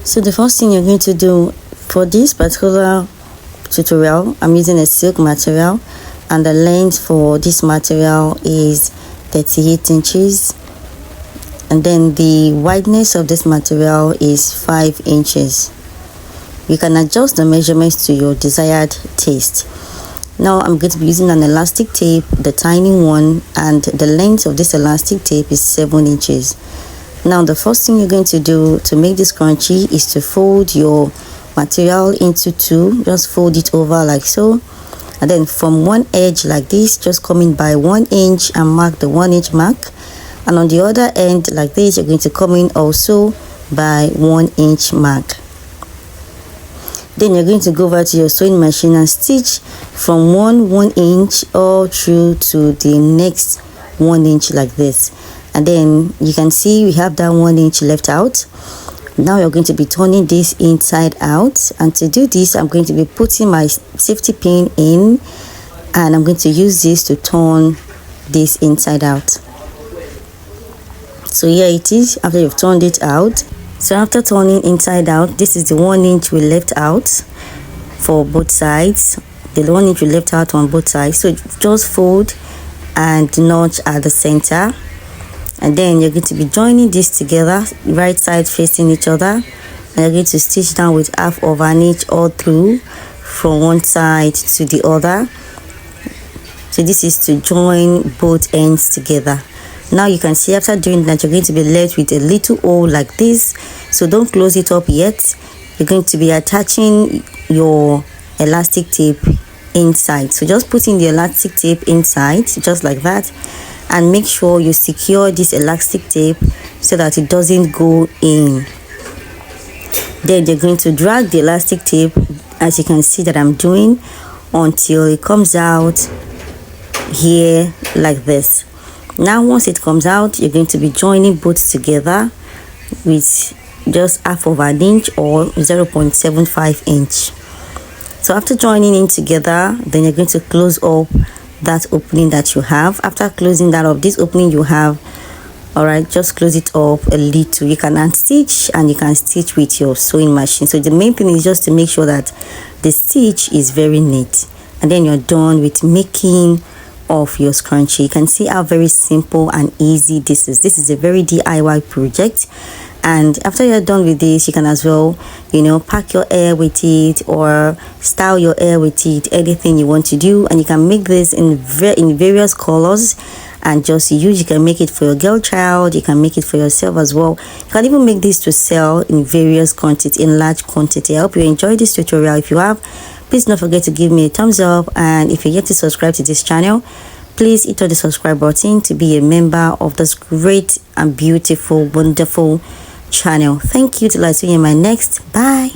So the first thing you're going to do for this particular tutorial, I'm using a silk material, and the length for this material is 38 inches, and then the wideness of this material is 5 inches. You can adjust the measurements to your desired taste. Now I'm going to be using an elastic tape, the tiny one, and the length of this elastic tape is 7 inches. Now the first thing you're going to do to make this scrunchie is to fold your material into two. Just fold it over like so, and then from one edge like this, just come in by 1 inch and mark the 1 inch mark, and on the other end like this, you're going to come in also by 1 inch mark. Then you're going to go over to your sewing machine and stitch from 1 inch all through to the next 1 inch like this. And then you can see we have that 1 inch left out. Now you're going to be turning this inside out, and to do this I'm going to be putting my safety pin in, and I'm going to use this to turn this inside out. So here it is after you've turned it out. So after turning inside out, this is the 1 inch we left out for both sides, the 1 inch we left out on both sides. So just fold and notch at the center, and then you're going to be joining this together, right side facing each other, and you're going to stitch down with 1/2 inch all through from one side to the other. So this is to join both ends together. Now you can see after doing that, you're going to be left with a little hole like this. So don't close it up yet. You're going to be attaching your elastic tape inside. So just put in the elastic tape inside just like that, and make sure you secure this elastic tape so that it doesn't go in. Then you're going to drag the elastic tape, as you can see that I'm doing, until it comes out here like this. Now once it comes out, you're going to be joining both together with just 1/2 inch or 0.75 inch. So after joining in together, then you're going to close up that opening that you have. After closing that up, this opening you have, all right, just close it up a little. You can unstitch and you can stitch with your sewing machine. So the main thing is just to make sure that the stitch is very neat, and then you're done with making of your scrunchie. You can see how very simple and easy this is. This is a very DIY project, and after you're done with this, you can as well, you know, pack your hair with it or style your hair with it, anything you want to do. And you can make this in various colors and just use. You can make it for your girl child, you can make it for yourself as well. You can even make this to sell in various quantity, in large quantity. I hope you enjoyed this tutorial. If you have, please don't forget to give me a thumbs up, and if you're yet to subscribe to this channel, please hit on the subscribe button to be a member of this great and beautiful, wonderful channel. Thank you. Till I see you in my next. Bye.